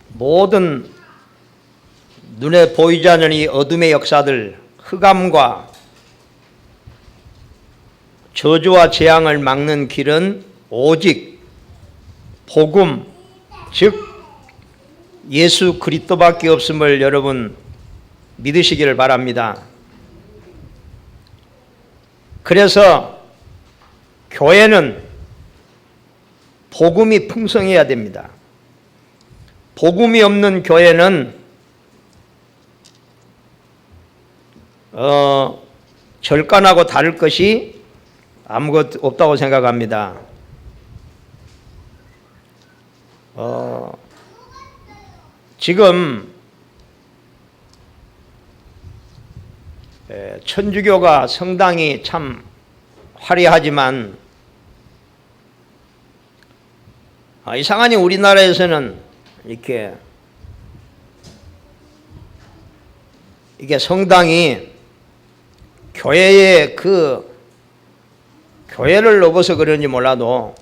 모든 눈에 보이지 않는 이 어둠의 역사들, 흑암과 저주와 재앙을 막는 길은 오직 복음, 즉 예수 그리스도밖에 없음을 여러분 믿으시기를 바랍니다. 그래서 교회는 복음이 풍성해야 됩니다. 복음이 없는 교회는 절간하고 다를 것이 아무것도 없다고 생각합니다. 지금 천주교가 성당이 참 화려하지만 이상하니 우리나라에서는 이게 성당이 교회의 교회를 넘어서 그런지 몰라도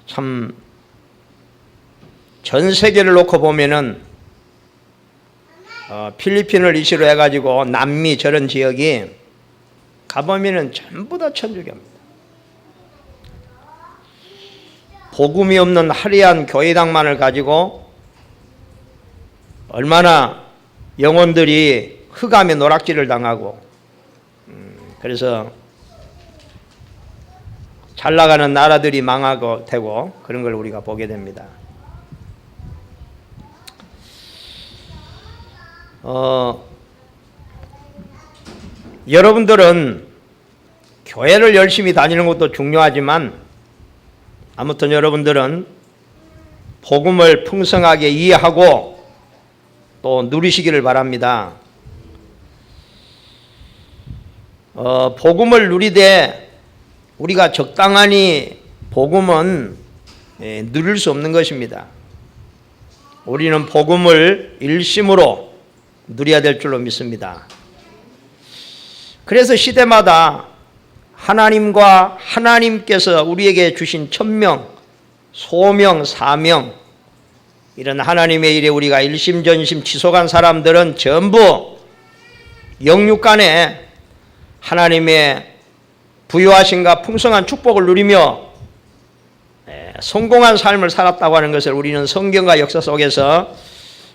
참 전 세계를 놓고 보면은 필리핀을 이시로 해가지고 남미 저런 지역이 가보면은 전부 다 천주교입니다. 복음이 없는 화려한 교회당만을 가지고 얼마나 영혼들이 흑암의 노락질을 당하고 그래서 잘 나가는 나라들이 망하고 되고 그런 걸 우리가 보게 됩니다. 여러분들은 교회를 열심히 다니는 것도 중요하지만 아무튼 여러분들은 복음을 풍성하게 이해하고 또 누리시기를 바랍니다. 복음을 누리되 우리가 적당하니 복음은 누릴 수 없는 것입니다. 우리는 복음을 일심으로 누려야 될 줄로 믿습니다. 그래서 시대마다 하나님과 하나님께서 우리에게 주신 천명, 소명, 사명 이런 하나님의 일에 우리가 일심전심 지속한 사람들은 전부 영육간에 하나님의 부유하신가 풍성한 축복을 누리며 성공한 삶을 살았다고 하는 것을 우리는 성경과 역사 속에서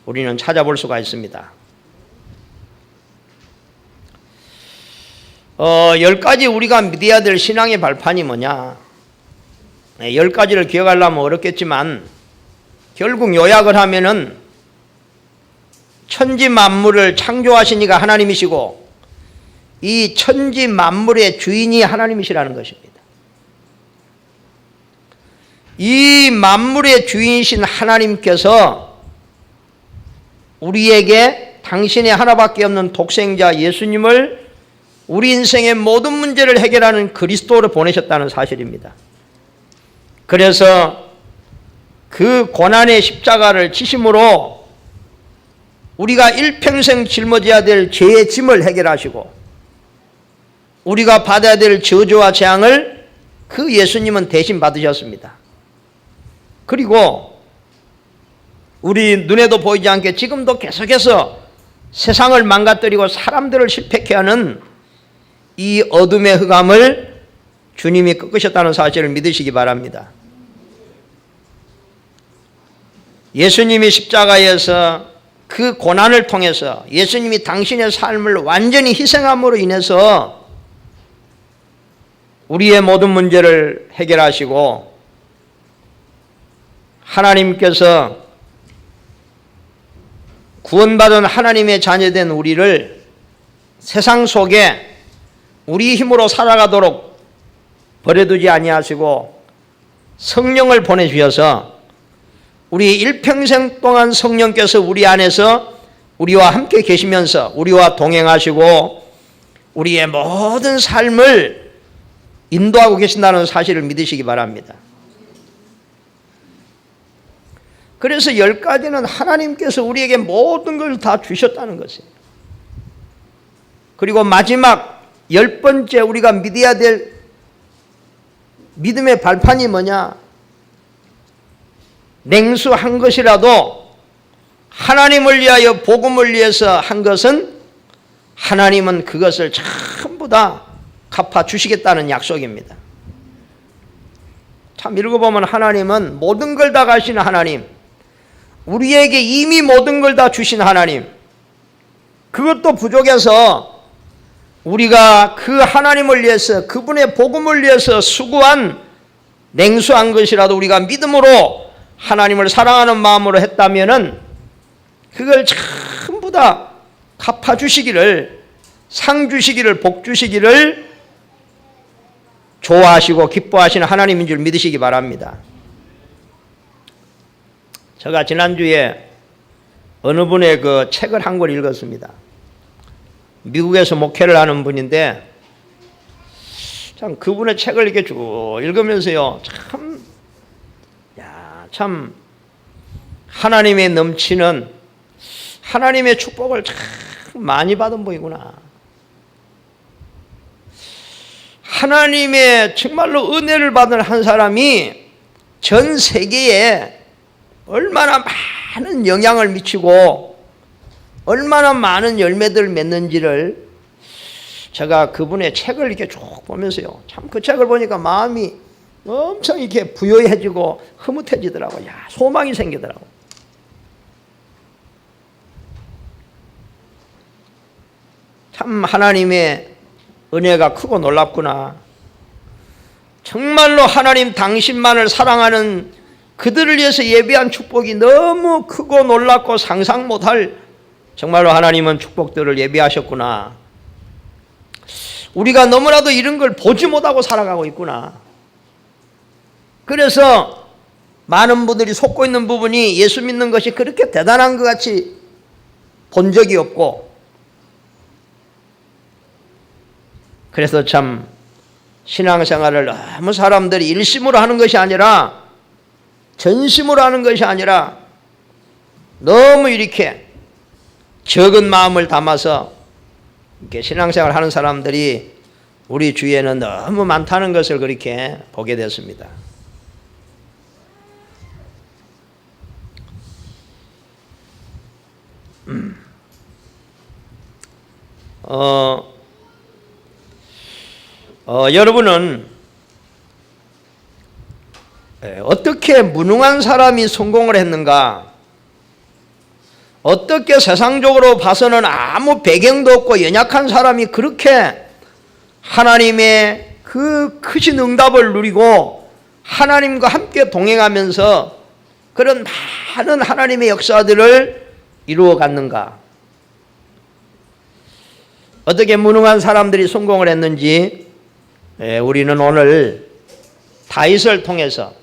우리는 찾아볼 수가 있습니다. 10가지 우리가 믿어야 될 신앙의 발판이 뭐냐? 10가지를 기억하려면 어렵겠지만 결국 요약을 하면은 천지 만물을 창조하신 이가 하나님이시고 이 천지 만물의 주인이 하나님이시라는 것입니다. 이 만물의 주인이신 하나님께서 우리에게 당신의 하나밖에 없는 독생자 예수님을 우리 인생의 모든 문제를 해결하는 그리스도를 보내셨다는 사실입니다. 그래서 그 고난의 십자가를 지심으로 우리가 일평생 짊어져야 될 죄의 짐을 해결하시고 우리가 받아야 될 저주와 재앙을 그 예수님은 대신 받으셨습니다. 그리고 우리 눈에도 보이지 않게 지금도 계속해서 세상을 망가뜨리고 사람들을 실패케 하는 이 어둠의 흑암을 주님이 꺾으셨다는 사실을 믿으시기 바랍니다. 예수님이 십자가에서 그 고난을 통해서 예수님이 당신의 삶을 완전히 희생함으로 인해서 우리의 모든 문제를 해결하시고 하나님께서 구원받은 하나님의 자녀된 우리를 세상 속에 우리 힘으로 살아가도록 버려두지 아니하시고 성령을 보내주셔서 우리 일평생 동안 성령께서 우리 안에서 우리와 함께 계시면서 우리와 동행하시고 우리의 모든 삶을 인도하고 계신다는 사실을 믿으시기 바랍니다. 그래서 10가지는 하나님께서 우리에게 모든 걸 다 주셨다는 것이에요. 그리고 마지막 10번째 우리가 믿어야 될 믿음의 발판이 뭐냐? 냉수한 것이라도 하나님을 위하여 복음을 위해서 한 것은 하나님은 그것을 전부 다 갚아주시겠다는 약속입니다. 참 읽어보면 하나님은 모든 걸 다 가시는 하나님, 우리에게 이미 모든 걸 다 주신 하나님, 그것도 부족해서 우리가 그 하나님을 위해서 그분의 복음을 위해서 수고한 냉수한 것이라도 우리가 믿음으로 하나님을 사랑하는 마음으로 했다면은 그걸 전부 다 갚아주시기를, 상 주시기를, 복 주시기를 좋아하시고 기뻐하시는 하나님인 줄 믿으시기 바랍니다. 제가 지난주에 어느 분의 그 책을 한 권 읽었습니다. 미국에서 목회를 하는 분인데 참 그분의 책을 이렇게 쭉 읽으면서요, 참 하나님의 넘치는 하나님의 축복을 참 많이 받은 분이구나. 하나님의 정말로 은혜를 받은 한 사람이 전 세계에 얼마나 많은 영향을 미치고 얼마나 많은 열매들을 맺는지를 제가 그분의 책을 이렇게 쭉 보면서요, 참 그 책을 보니까 마음이 엄청 이렇게 부여해지고 흐뭇해지더라고요. 소망이 생기더라고요. 참 하나님의 은혜가 크고 놀랍구나. 정말로 하나님 당신만을 사랑하는 그들을 위해서 예비한 축복이 너무 크고 놀랍고 상상 못할 정말로 하나님은 축복들을 예비하셨구나. 우리가 너무나도 이런 걸 보지 못하고 살아가고 있구나. 그래서 많은 분들이 속고 있는 부분이 예수 믿는 것이 그렇게 대단한 것 같이 본 적이 없고, 그래서 참 신앙생활을 너무 사람들이 일심으로 하는 것이 아니라 전심으로 하는 것이 아니라 너무 이렇게 적은 마음을 담아서 이렇게 신앙생활 하는 사람들이 우리 주위에는 너무 많다는 것을 그렇게 보게 됐습니다. 여러분은 어떻게 무능한 사람이 성공을 했는가? 어떻게 세상적으로 봐서는 아무 배경도 없고 연약한 사람이 그렇게 하나님의 그 크신 응답을 누리고 하나님과 함께 동행하면서 그런 많은 하나님의 역사들을 이루어 갔는가? 어떻게 무능한 사람들이 성공을 했는지 우리는 오늘 다윗을 통해서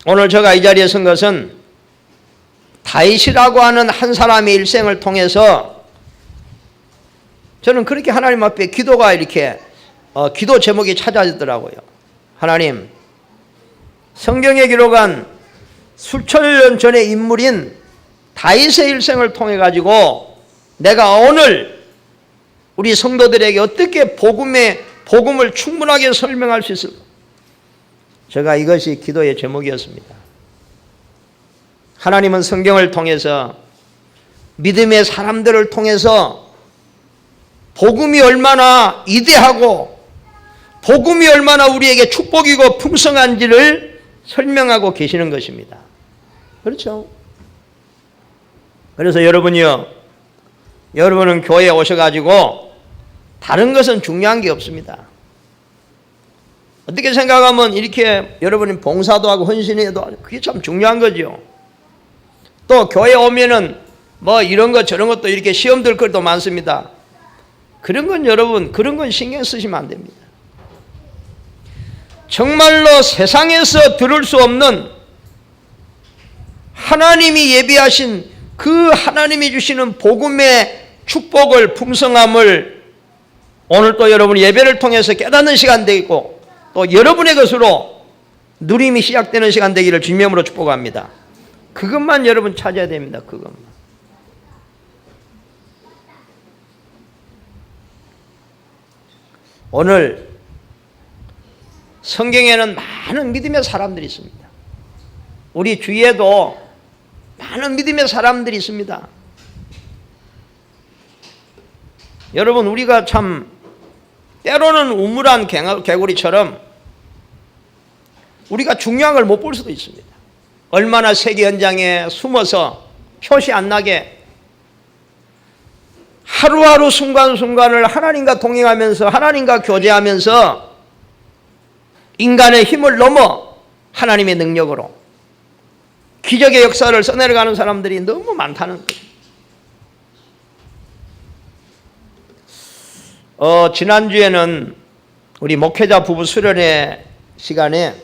오늘 제가 이 자리에 선 것은 다윗이라고 하는 한 사람의 일생을 통해서 저는 그렇게 하나님 앞에 기도가 이렇게 기도 제목이 찾아지더라고요. 하나님, 성경에 기록한 수천 년 전의 인물인 다윗의 일생을 통해 가지고 내가 오늘 우리 성도들에게 어떻게 복음을 충분하게 설명할 수 있을까? 제가 이것이 기도의 제목이었습니다. 하나님은 성경을 통해서 믿음의 사람들을 통해서 복음이 얼마나 이대하고 복음이 얼마나 우리에게 축복이고 풍성한지를 설명하고 계시는 것입니다. 그렇죠? 그래서 여러분은 교회에 오셔가지고 다른 것은 중요한 게 없습니다. 어떻게 생각하면 이렇게 여러분이 봉사도 하고 헌신해도 그게 참 중요한 거죠. 또 교회 오면은 뭐 이런 것 저런 것도 이렇게 시험 들 것도 많습니다. 그런 건 여러분, 그런 건 신경 쓰시면 안 됩니다. 정말로 세상에서 들을 수 없는 하나님이 예비하신 그 하나님이 주시는 복음의 축복을, 풍성함을 오늘 또 여러분 예배를 통해서 깨닫는 시간 되고 또 여러분의 것으로 누림이 시작되는 시간 되기를 주님의 이름으로 축복합니다. 그것만 여러분 찾아야 됩니다. 그것만. 오늘 성경에는 많은 믿음의 사람들이 있습니다. 우리 주위에도 많은 믿음의 사람들이 있습니다. 여러분, 우리가 참 때로는 우물한 개구리처럼 우리가 중요한 걸 못 볼 수도 있습니다. 얼마나 세계 현장에 숨어서 표시 안 나게 하루하루 순간순간을 하나님과 동행하면서 하나님과 교제하면서 인간의 힘을 넘어 하나님의 능력으로 기적의 역사를 써내려가는 사람들이 너무 많다는 거예요. 지난주에는 우리 목회자 부부 수련회 시간에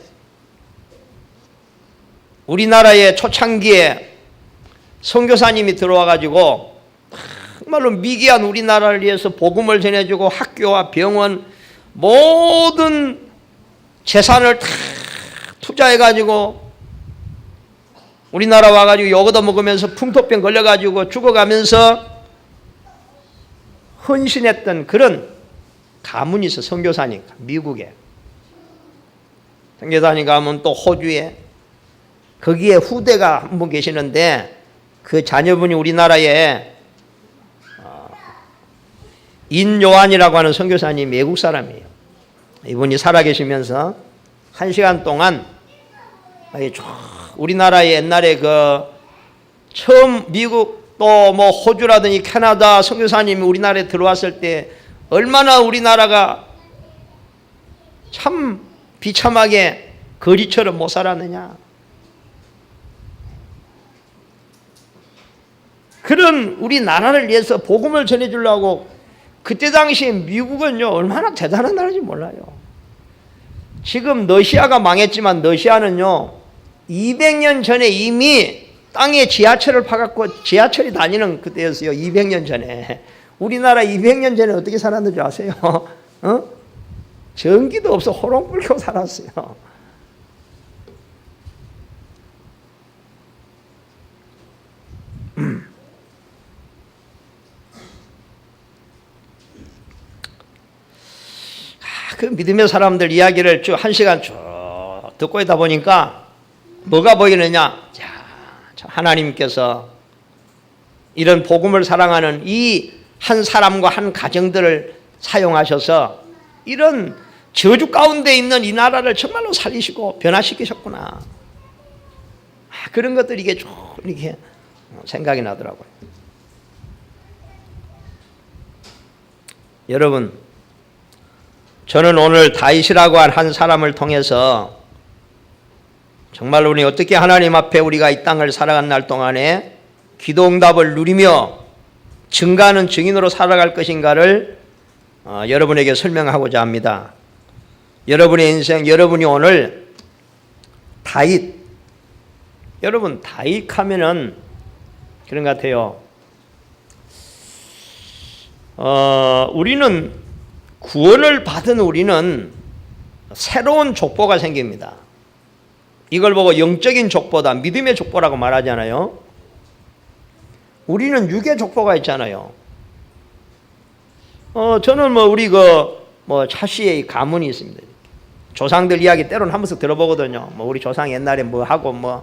우리나라의 초창기에 선교사님이 들어와가지고 정말로 미개한 우리나라를 위해서 복음을 전해주고 학교와 병원 모든 재산을 다 투자해가지고 우리나라 와가지고 요거도 먹으면서 풍토병 걸려가지고 죽어가면서 헌신했던 그런 가문이 있어. 선교사님 미국에 선교사님 가면 또 호주에 거기에 후대가 한 분 계시는데 그 자녀분이 우리나라에 인요한이라고 하는 선교사님 외국 사람이에요. 이분이 살아계시면서 1시간 동안 우리나라에 옛날에 그 처음 미국 또 뭐 호주라든지 캐나다 선교사님이 우리나라에 들어왔을 때 얼마나 우리나라가 참 비참하게 거리처럼 못 살았느냐. 그런 우리나라를 위해서 복음을 전해주려고 그때 당시에 미국은요 얼마나 대단한 나라인지 몰라요. 지금 러시아가 망했지만 러시아는요 200년 전에 이미 땅에 지하철을 파갖고 지하철이 다니는 그때였어요. 200년 전에. 우리나라 200년 전에 어떻게 살았는지 아세요? 전기도 없어 호롱불 켜고 살았어요. 그 믿음의 사람들 이야기를 쭉 1시간 쭉 듣고 있다 보니까 뭐가 보이느냐? 자, 하나님께서 이런 복음을 사랑하는 이 한 사람과 한 가정들을 사용하셔서 이런 저주 가운데 있는 이 나라를 정말로 살리시고 변화시키셨구나. 그런 것들이 이게 좀 이렇게 생각이 나더라고요. 여러분, 저는 오늘 다윗이라고 한 사람을 통해서 정말로 우리 어떻게 하나님 앞에 우리가 이 땅을 살아간 날 동안에 기도응답을 누리며 증가하는 증인으로 살아갈 것인가를 여러분에게 설명하고자 합니다. 여러분의 인생, 여러분이 오늘 다윗, 여러분 다윗 하면은 그런 것 같아요. 우리는 구원을 받은 우리는 새로운 족보가 생깁니다. 이걸 보고 영적인 족보다 믿음의 족보라고 말하잖아요. 우리는 육의 족보가 있잖아요. 저는 뭐 우리 차씨의 가문이 있습니다. 조상들 이야기 때로는 한 번씩 들어보거든요. 뭐 우리 조상 옛날에 뭐 하고 뭐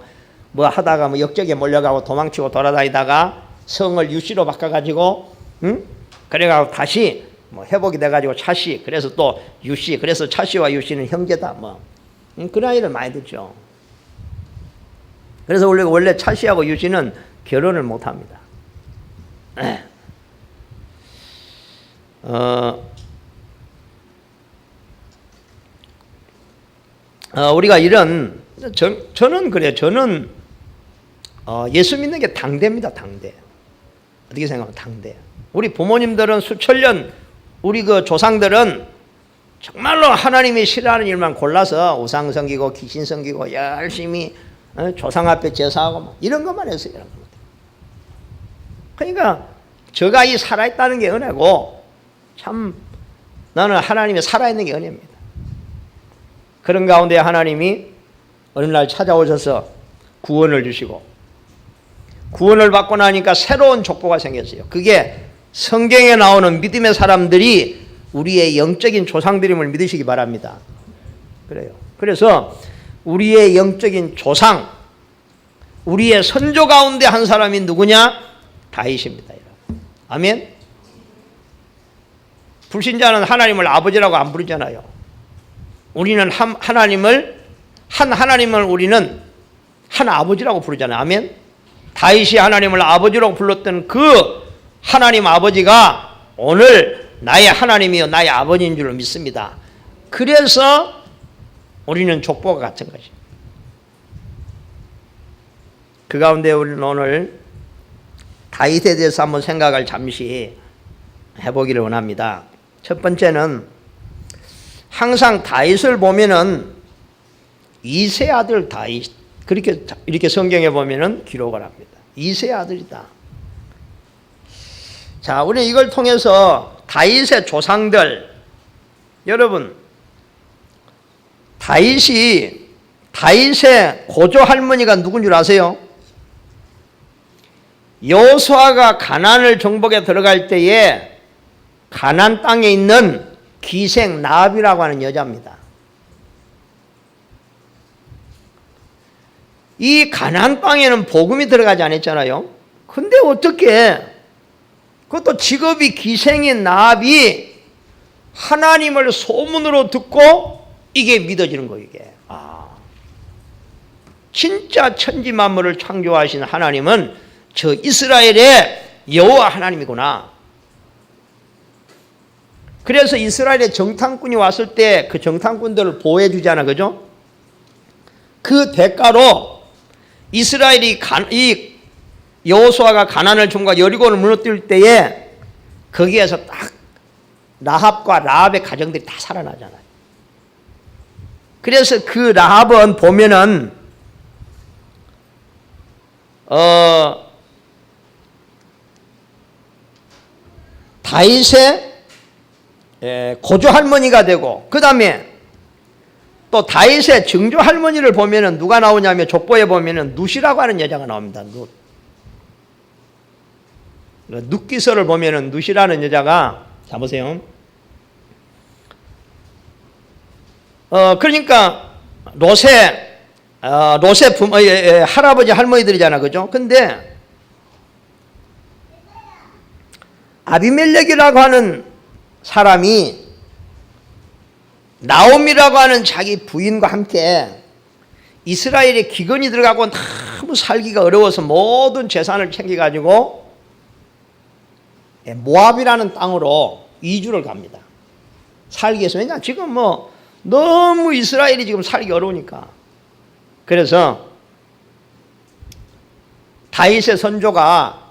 하다가 뭐 역적에 몰려가고 도망치고 돌아다니다가 성을 유씨로 바꿔가지고 그래가지고 다시 뭐 회복이 돼가지고 차씨, 그래서 또 유씨, 그래서 차씨와 유씨는 형제다 뭐 그런 아이를 많이 듣죠. 그래서 원래 차씨하고 유씨는 결혼을 못 합니다. 우리가 이런 저는 그래요. 저는 예수 믿는 게 당대입니다. 당대. 어떻게 생각하면 당대. 우리 부모님들은 수천 년 우리 그 조상들은 정말로 하나님이 싫어하는 일만 골라서 우상 섬기고 귀신 섬기고 열심히 조상 앞에 제사하고 이런 것만 했어요. 이런 것만. 그러니까 저가 이 살아있다는 게 은혜고 참 나는 하나님이 살아있는 게 은혜입니다. 그런 가운데 하나님이 어느 날 찾아오셔서 구원을 주시고 구원을 받고 나니까 새로운 족보가 생겼어요. 그게 성경에 나오는 믿음의 사람들이 우리의 영적인 조상들임을 믿으시기 바랍니다. 그래요. 그래서 우리의 영적인 조상, 우리의 선조 가운데 한 사람이 누구냐? 다윗입니다. 아멘. 불신자는 하나님을 아버지라고 안 부르잖아요. 우리는 하나님을 우리는 한 아버지라고 부르잖아요. 아멘. 다윗이 하나님을 아버지라고 불렀던 그 하나님 아버지가 오늘 나의 하나님이요 나의 아버지인 줄로 믿습니다. 그래서 우리는 족보가 같은 것입니다. 그 가운데 우리는 오늘 다윗에 대해서 한번 생각을 잠시 해보기를 원합니다. 첫 번째는 항상 다윗을 보면은 이세 아들 다윗, 이렇게 성경에 보면은 기록을 합니다. 이세 아들이다. 자, 우리 이걸 통해서 다윗의 조상들, 여러분, 다윗의 고조 할머니가 누군 줄 아세요? 여호수아가 가나안을 정복에 들어갈 때에 가나안 땅에 있는 기생 라합이라고 하는 여자입니다. 이 가나안 땅에는 복음이 들어가지 않았잖아요. 근데 어떻게 그것도 직업이 기생인 라합이 하나님을 소문으로 듣고 이게 믿어지는 거예요. 이게 진짜 천지 만물을 창조하신 하나님은 저 이스라엘의 여호와 하나님이구나. 그래서 이스라엘의 정탐꾼이 왔을 때 그 정탐꾼들을 보호해 주잖아, 그죠? 그 대가로 이스라엘이 이 여호수아가 가나안을 정복하고 여리고를 무너뜨릴 때에 거기에서 딱 라합과 라합의 가정들이 다 살아나잖아요. 그래서 그 라합은 보면은 다윗의 고조 할머니가 되고, 그 다음에 또 다윗의 증조 할머니를 보면은 누가 나오냐면 족보에 보면은 룻이라고 하는 여자가 나옵니다. 룻기서를 보면은 룻이라는 여자가, 자 보세요. 그러니까 롯의 할아버지 할머니들이잖아, 그죠? 근데 아비멜렉이라고 하는 사람이 나옴이라고 하는 자기 부인과 함께 이스라엘에 기근이 들어가고 너무 살기가 어려워서 모든 재산을 챙겨가지고 모압이라는 땅으로 이주를 갑니다. 살기 위해서. 왜냐? 지금 너무 이스라엘이 지금 살기 어려우니까. 그래서 다윗의 선조가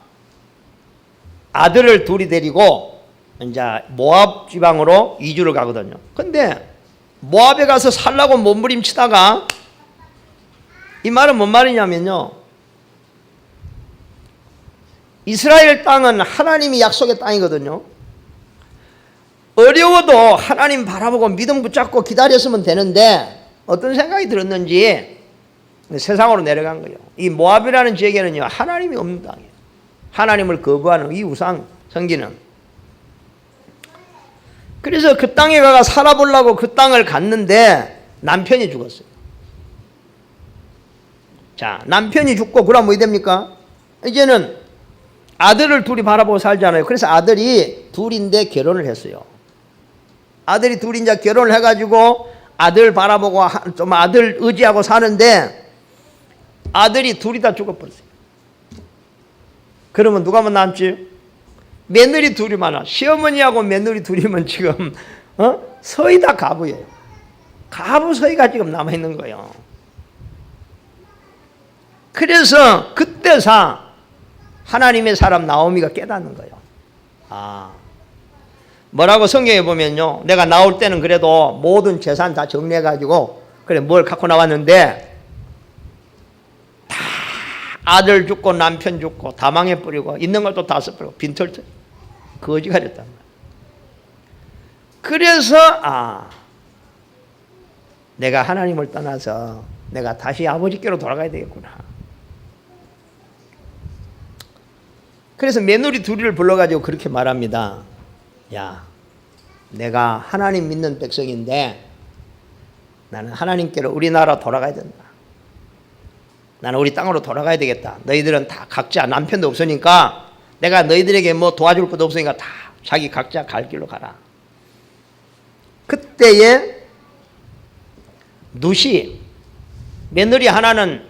아들을 둘이 데리고 이제 모압 지방으로 이주를 가거든요. 근데 모압에 가서 살라고 몸부림치다가, 이 말은 뭔 말이냐면요, 이스라엘 땅은 하나님이 약속의 땅이거든요. 어려워도 하나님 바라보고 믿음 붙잡고 기다렸으면 되는데 어떤 생각이 들었는지 세상으로 내려간 거예요. 이 모압이라는 지역에는요, 하나님이 없는 땅이에요. 하나님을 거부하는 이 우상 섬기는. 그래서 그 땅에 가서 살아보려고 그 땅을 갔는데 남편이 죽었어요. 자, 남편이 죽고 그럼 뭐 됩니까? 이제는 아들을 둘이 바라보고 살잖아요. 그래서 아들이 둘인데 결혼을 했어요. 아들이 둘이 이제 결혼을 해가지고 아들 바라보고 좀 아들 의지하고 사는데 아들이 둘이 다 죽어버렸어요. 그러면 누가 남지? 며느리 둘이 많아. 시어머니하고 며느리 둘이면 지금 서희 다 가부예요. 가부 서희가 지금 남아있는 거예요. 그래서 그때서 하나님의 사람 나오미가 깨닫는 거예요. 뭐라고 성경에 보면요, 내가 나올 때는 그래도 모든 재산 다 정리해가지고 그래 뭘 갖고 나왔는데 다 아들 죽고 남편 죽고 다 망해버리고 있는 것도 다 써버리고 빈털털 거지가 됐단 말이야. 그래서 내가 하나님을 떠나서 내가 다시 아버지께로 돌아가야 되겠구나. 그래서 며느리 둘이를 불러가지고 그렇게 말합니다. 야, 내가 하나님 믿는 백성인데 나는 하나님께로 우리나라 돌아가야 된다. 나는 우리 땅으로 돌아가야 되겠다. 너희들은 다 각자 남편도 없으니까 내가 너희들에게 뭐 도와줄 것도 없으니까 다 자기 각자 갈 길로 가라. 그때에 룻이 며느리 하나는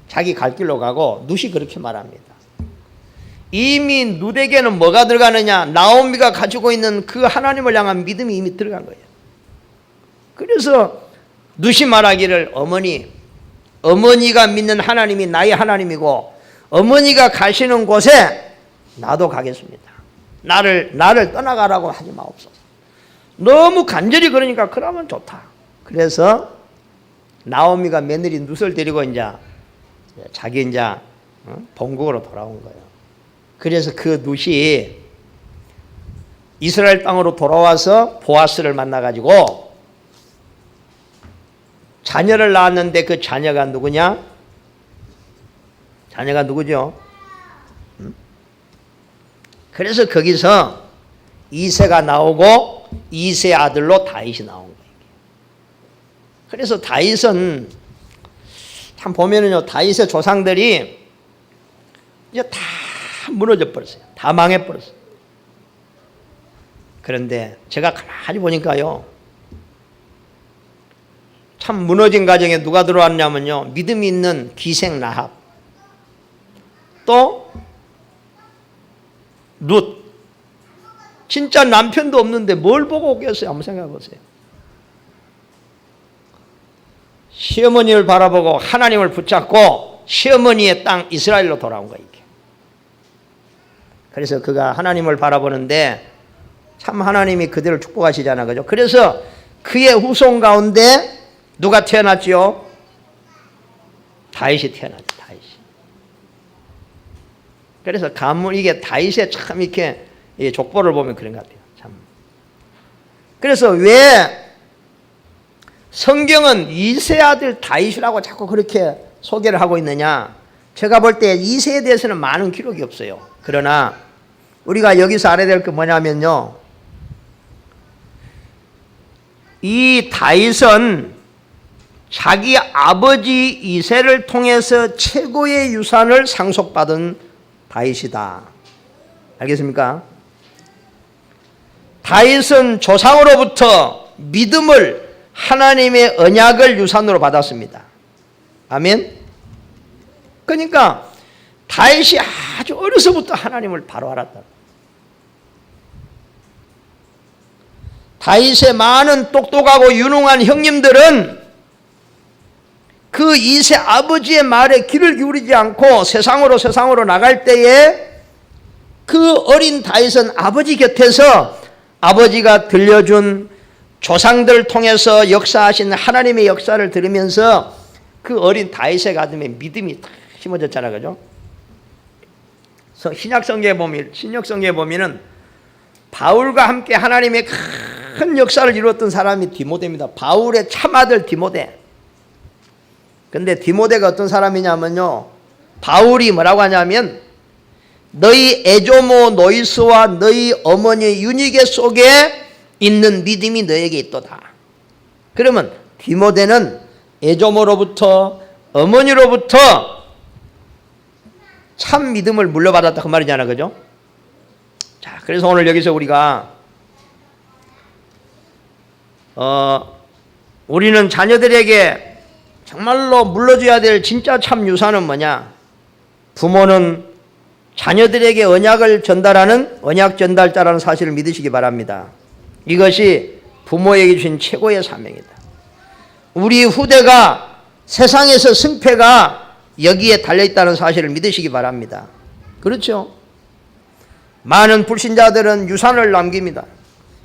자기 갈 길로 가고 룻이 그렇게 말합니다. 이미 룻에게는 뭐가 들어가느냐? 나오미가 가지고 있는 그 하나님을 향한 믿음이 이미 들어간 거예요. 그래서 룻이 말하기를 어머니가 믿는 하나님이 나의 하나님이고 어머니가 가시는 곳에 나도 가겠습니다. 나를 떠나가라고 하지 마옵소서. 너무 간절히 그러니까 그러면 좋다. 그래서 나오미가 며느리 룻을 데리고 이제 자기 이제 본국으로 돌아온 거예요. 그래서 그 룻이 이스라엘 땅으로 돌아와서 보아스를 만나가지고 자녀를 낳았는데 그 자녀가 누구냐? 자녀가 누구죠? 그래서 거기서 이새가 나오고 이새 아들로 다윗이 나온 거예요. 그래서 다윗은 참 보면은요, 다윗의 조상들이 이제 다 무너져 버렸어요. 다 망해 버렸어요. 그런데 제가 가만히 보니까요, 참 무너진 가정에 누가 들어왔냐면요, 믿음이 있는 기생 라합, 또 룻. 진짜 남편도 없는데 뭘 보고 오겠어요? 한번 생각해 보세요. 시어머니를 바라보고 하나님을 붙잡고 시어머니의 땅 이스라엘로 돌아온 거예요. 그래서 그가 하나님을 바라보는데 참 하나님이 그들을 축복하시잖아, 그죠? 그래서 그의 후손 가운데 누가 태어났지요? 다윗이 태어났죠. 다윗이. 그래서 가문 이게 다윗의 참 이렇게 족보를 보면 그런 것 같아요. 참. 그래서 왜 성경은 이새 아들 다윗이라고 자꾸 그렇게 소개를 하고 있느냐? 제가 볼 때 이새에 대해서는 많은 기록이 없어요. 그러나 우리가 여기서 알아야 될 게 뭐냐면요, 이 다윗은 자기 아버지 이새를 통해서 최고의 유산을 상속받은 다윗이다. 알겠습니까? 다윗은 조상으로부터 믿음을, 하나님의 언약을 유산으로 받았습니다. 아멘. 그러니까 다윗이 아주 어려서부터 하나님을 바로 알았다. 다윗의 많은 똑똑하고 유능한 형님들은 그 이새 아버지의 말에 귀를 기울이지 않고 세상으로 나갈 때에 그 어린 다윗은 아버지 곁에서 아버지가 들려준 조상들을 통해서 역사하신 하나님의 역사를 들으면서 그 어린 다윗의 가슴에 믿음이 딱 심어졌잖아, 그죠? 신약성경에 보면, 신약성경에 보면은 바울과 함께 하나님의 큰 역사를 이루었던 사람이 디모데입니다. 바울의 참아들 디모데. 근데 디모데가 어떤 사람이냐면요, 바울이 뭐라고 하냐면 너희 애조모 노이스와 너희 어머니 유니게 속에 있는 믿음이 너에게 있도다. 그러면 디모데는 애조모로부터 어머니로부터 참 믿음을 물려받았다 그 말이잖아, 그죠? 자, 그래서 오늘 여기서 우리가 우리는 자녀들에게 정말로 물려줘야 될 진짜 참 유산은 뭐냐? 부모는 자녀들에게 언약을 전달하는 언약 전달자라는 사실을 믿으시기 바랍니다. 이것이 부모에게 주신 최고의 사명이다. 우리 후대가 세상에서 승패가 여기에 달려있다는 사실을 믿으시기 바랍니다. 그렇죠? 많은 불신자들은 유산을 남깁니다.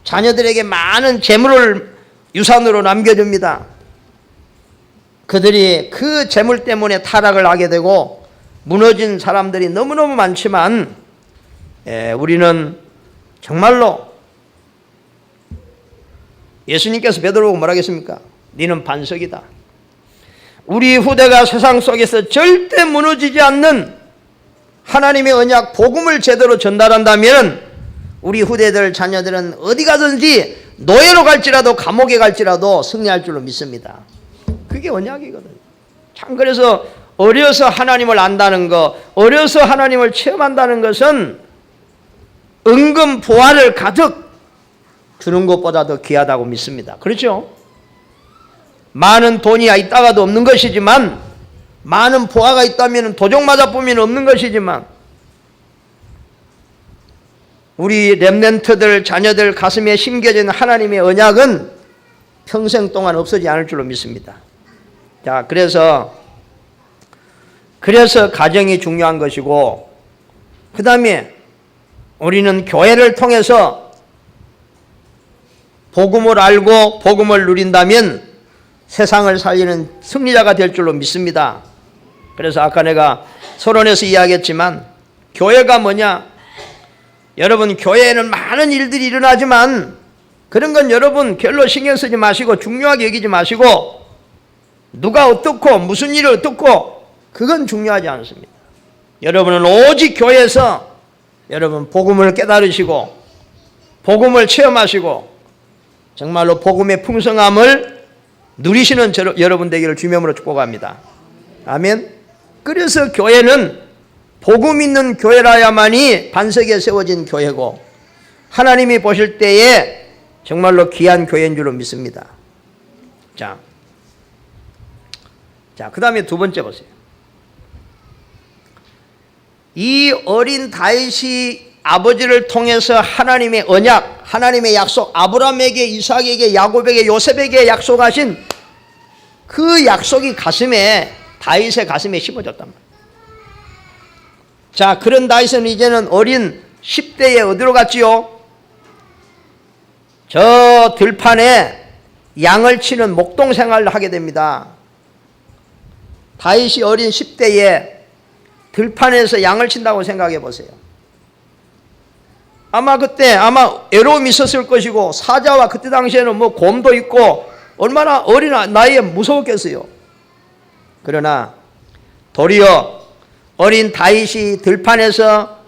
자녀들에게 많은 재물을 유산으로 남겨줍니다. 그들이 그 재물 때문에 타락을 하게 되고 무너진 사람들이 너무너무 많지만 우리는 정말로 예수님께서 베드로보고 뭐라 했습니까? 너는 반석이다. 우리 후대가 세상 속에서 절대 무너지지 않는 하나님의 언약 복음을 제대로 전달한다면 우리 후대들 자녀들은 어디 가든지 노예로 갈지라도 감옥에 갈지라도 승리할 줄로 믿습니다. 그게 언약이거든요. 참 그래서 어려서 하나님을 안다는 것, 어려서 하나님을 체험한다는 것은 은근 보화를 가득 주는 것보다 더 귀하다고 믿습니다. 그렇죠? 많은 돈이 있다가도 없는 것이지만, 많은 보화가 있다면 도적 맞아 보면 없는 것이지만, 우리 렘넌트들 자녀들 가슴에 심겨진 하나님의 언약은 평생 동안 없어지지 않을 줄로 믿습니다. 자, 그래서 가정이 중요한 것이고, 그 다음에 우리는 교회를 통해서 복음을 알고 복음을 누린다면 세상을 살리는 승리자가 될 줄로 믿습니다. 그래서 아까 내가 서론에서 이야기했지만, 교회가 뭐냐? 여러분, 교회에는 많은 일들이 일어나지만 그런 건 여러분 별로 신경 쓰지 마시고 중요하게 여기지 마시고, 누가 어떻고 무슨 일을 어떻고 그건 중요하지 않습니다. 여러분은 오직 교회에서 여러분 복음을 깨달으시고 복음을 체험하시고 정말로 복음의 풍성함을 누리시는 여러분 되기를 주님으로 축복합니다. 아멘. 그래서 교회는 복음 있는 교회라야만이 반석에 세워진 교회고, 하나님이 보실 때에 정말로 귀한 교회인 줄로 믿습니다. 자, 그 다음에 두 번째 보세요. 이 어린 다윗이 아버지를 통해서 하나님의 언약, 하나님의 약속, 아브라함에게, 이삭에게, 야곱에게, 요셉에게 약속하신 그 약속이 다윗의 가슴에 심어졌단 말이에요. 자, 그런 다윗은 이제는 어린 10대에 어디로 갔지요? 저 들판에 양을 치는 목동 생활을 하게 됩니다. 다윗이 어린 10대에 들판에서 양을 친다고 생각해 보세요. 아마 그때 애로움이 있었을 것이고, 사자와 그때 당시에는 곰도 있고 얼마나 어린 나이에 무서웠겠어요. 그러나 도리어 어린 다윗이 들판에서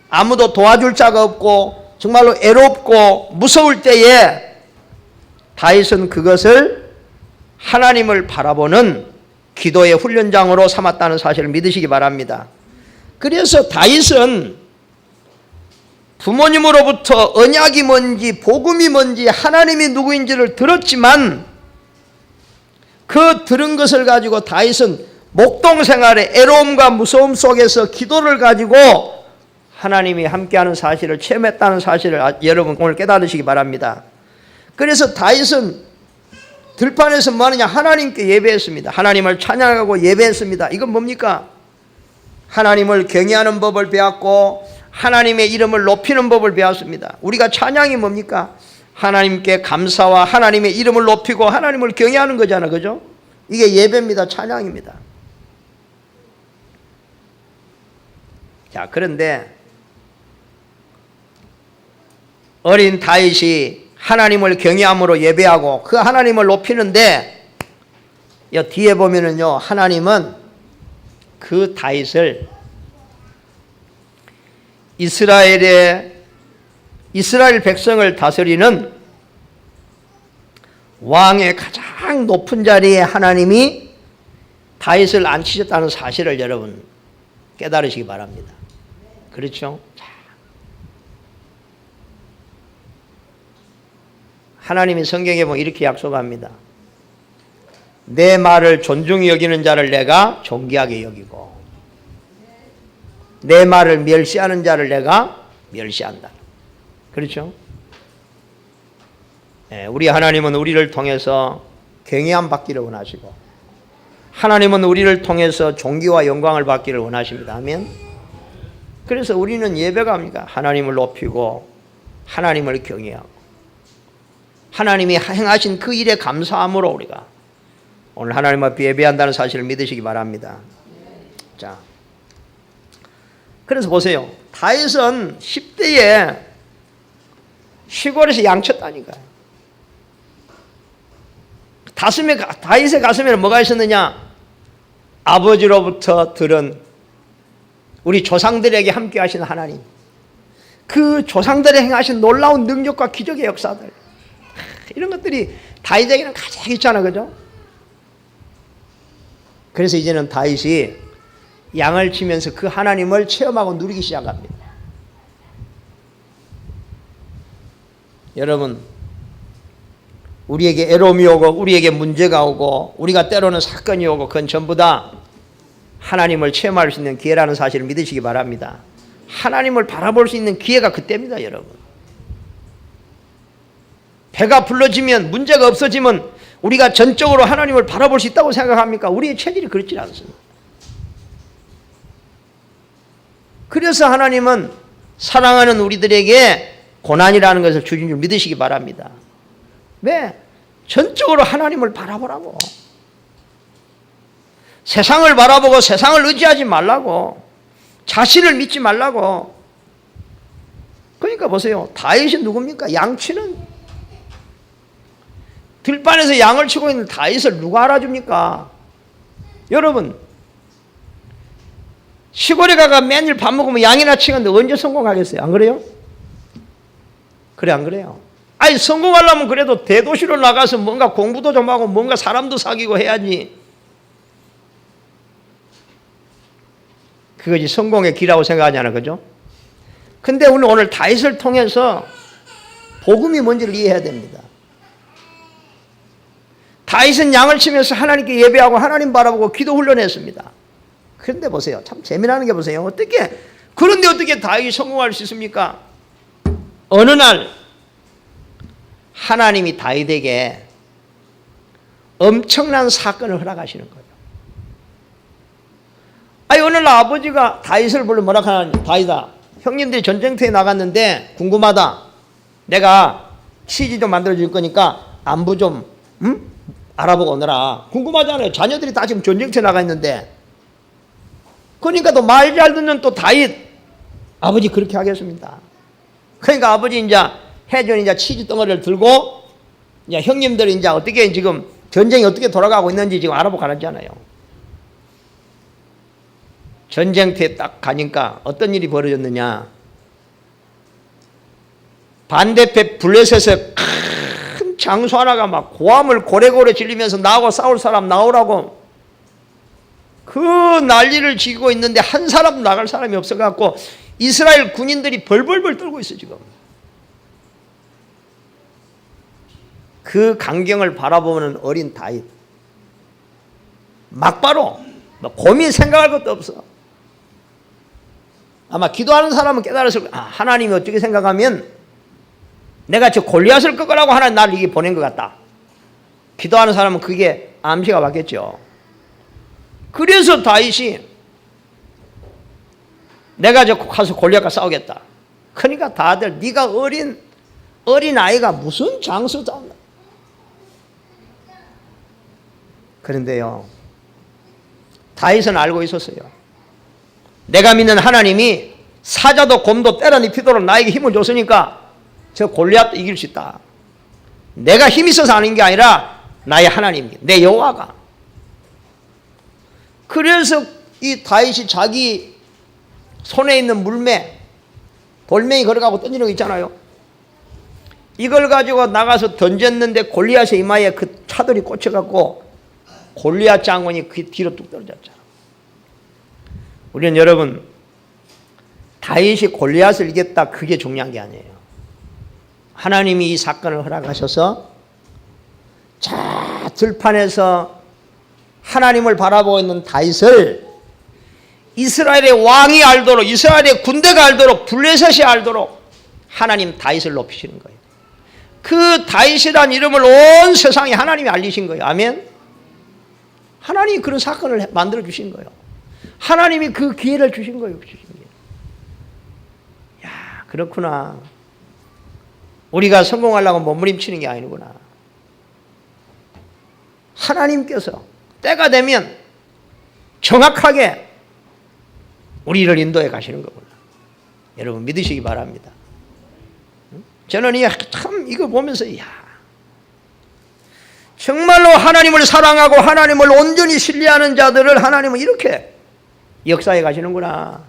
아무도 도와줄 자가 없고 정말로 애롭고 무서울 때에 다윗은 그것을 하나님을 바라보는 기도의 훈련장으로 삼았다는 사실을 믿으시기 바랍니다. 그래서 다윗은 부모님으로부터 언약이 뭔지 복음이 뭔지 하나님이 누구인지를 들었지만, 그 들은 것을 가지고 다윗은 목동 생활의 애로움과 무서움 속에서 기도를 가지고 하나님이 함께하는 사실을 체험했다는 사실을 여러분 오늘 깨달으시기 바랍니다. 그래서 다윗은 들판에서 뭐 하느냐? 하나님께 예배했습니다. 하나님을 찬양하고 예배했습니다. 이건 뭡니까? 하나님을 경외하는 법을 배웠고 하나님의 이름을 높이는 법을 배웠습니다. 우리가 찬양이 뭡니까? 하나님께 감사와 하나님의 이름을 높이고 하나님을 경외하는 거잖아, 그죠? 이게 예배입니다. 찬양입니다. 자, 그런데 어린 다윗이 하나님을 경외함으로 예배하고 그 하나님을 높이는데, 뒤에 보면은요, 하나님은 그 다윗을 이스라엘 백성을 다스리는 왕의 가장 높은 자리에 하나님이 다윗을 앉히셨다는 사실을 여러분 깨달으시기 바랍니다. 그렇죠? 하나님이 성경에 보면 이렇게 약속합니다. 내 말을 존중히 여기는 자를 내가 존귀하게 여기고 내 말을 멸시하는 자를 내가 멸시한다. 그렇죠? 우리 하나님은 우리를 통해서 경외함 받기를 원하시고 하나님은 우리를 통해서 존귀와 영광을 받기를 원하십니다. 아멘. 그래서 우리는 예배가 뭡니까? 하나님을 높이고 하나님을 경외하고 하나님이 행하신 그 일에 감사함으로 우리가 오늘 하나님 앞에 예배한다는 사실을 믿으시기 바랍니다. 자, 그래서 보세요. 다윗은 10대에 시골에서 양쳤다니까요. 다윗의 가슴에는 뭐가 있었느냐? 아버지로부터 들은 우리 조상들에게 함께 하신 하나님, 그 조상들이 행하신 놀라운 능력과 기적의 역사들, 이런 것들이 다윗에게는 가장 있잖아, 그죠? 그래서 이제는 다윗이 양을 치면서 그 하나님을 체험하고 누리기 시작합니다. 여러분, 우리에게 애로움이 오고 우리에게 문제가 오고 우리가 때로는 사건이 오고 그건 전부 다 하나님을 체험할 수 있는 기회라는 사실을 믿으시기 바랍니다. 하나님을 바라볼 수 있는 기회가 그때입니다, 여러분. 배가 불러지면, 문제가 없어지면 우리가 전적으로 하나님을 바라볼 수 있다고 생각합니까? 우리의 체질이 그렇지 않습니다. 그래서 하나님은 사랑하는 우리들에게 고난이라는 것을 주신 줄 믿으시기 바랍니다. 왜? 전적으로 하나님을 바라보라고. 세상을 바라보고 세상을 의지하지 말라고. 자신을 믿지 말라고. 그러니까 보세요. 다윗이 누굽니까? 양치는 들판에서 양을 치고 있는 다윗을 누가 알아줍니까? 여러분, 시골에 가가 매일 밥 먹으면 양이나 치는데 언제 성공하겠어요? 안 그래요? 그래, 안 그래요? 아니, 성공하려면 그래도 대도시로 나가서 뭔가 공부도 좀 하고 뭔가 사람도 사귀고 해야지. 그것이 성공의 길이라고 생각하잖아요, 그죠? 근데 우리는 오늘 다윗을 통해서 복음이 뭔지를 이해해야 됩니다. 다윗은 양을 치면서 하나님께 예배하고 하나님 바라보고 기도 훈련했습니다. 그런데 보세요. 참 재미나는 게 보세요. 그런데 어떻게 다윗이 성공할 수 있습니까? 어느 날 하나님이 다윗에게 엄청난 사건을 허락하시는 거예요. 아니, 어느 날 아버지가 다윗을 불러 뭐라 하나니? 다윗아, 형님들이 전쟁터에 나갔는데 궁금하다. 내가 치즈 좀 만들어 줄 거니까 안부 좀 알아보고 오너라. 궁금하잖아요. 자녀들이 다 지금 전쟁터에 나가 있는데. 그러니까 또 말 잘 듣는 또 다윗, 아버지 그렇게 하겠습니다. 그러니까 아버지 이제 해준 이제 치즈 덩어리를 들고 이제 형님들이 이제 어떻게 지금 전쟁이 어떻게 돌아가고 있는지 지금 알아보고 가잖아요. 전쟁터에 딱 가니까 어떤 일이 벌어졌느냐. 반대편 블레셋에서 큰 장수 하나가 막 고함을 고래고래 질리면서 나하고 싸울 사람 나오라고 그 난리를 지고 있는데 한 사람 나갈 사람이 없어갖고 이스라엘 군인들이 벌벌벌 떨고 있어 지금. 그 광경을 바라보는 어린 다윗, 막바로 고민 생각할 것도 없어. 아마 기도하는 사람은 깨달았을 거야. 하나님이 어떻게 생각하면 내가 저 골리앗을 꺾으라고 하나님 나를 이게 보낸 것 같다. 기도하는 사람은 그게 암시가 받겠죠. 그래서 다윗이 내가 저 가서 골리앗과 싸우겠다. 그러니까 다들 네가 어린 아이가 무슨 장수 싸운다. 그런데요, 다윗은 알고 있었어요. 내가 믿는 하나님이 사자도 곰도 때려눕히도록 나에게 힘을 줬으니까 저 골리앗도 이길 수 있다. 내가 힘이 있어서 하는 게 아니라 나의 하나님, 내 여호와가. 그래서 이 다윗이 자기 손에 있는 물매, 돌멩이 걸어가고 던지는 거 있잖아요. 이걸 가지고 나가서 던졌는데 골리앗의 이마에 그 차들이 꽂혀갖고 골리앗 장군이 그 뒤로 뚝 떨어졌잖아. 우리는 여러분, 다윗이 골리앗을 이겼다 그게 중요한 게 아니에요. 하나님이 이 사건을 허락하셔서 자 들판에서 하나님을 바라보고 있는 다윗을 이스라엘의 왕이 알도록, 이스라엘의 군대가 알도록, 블레셋이 알도록 하나님 다윗을 높이시는 거예요. 그 다윗이란 이름을 온 세상에 하나님이 알리신 거예요. 아멘. 하나님이 그런 사건을 만들어 주신 거예요. 하나님이 그 기회를 주신 거예요. 야, 그렇구나. 우리가 성공하려고 몸부림치는 게 아니구나. 하나님께서 때가 되면 정확하게 우리를 인도해 가시는 거구나. 여러분 믿으시기 바랍니다. 저는 참 이거 보면서 정말로 하나님을 사랑하고 하나님을 온전히 신뢰하는 자들을 하나님은 이렇게 역사해 가시는구나.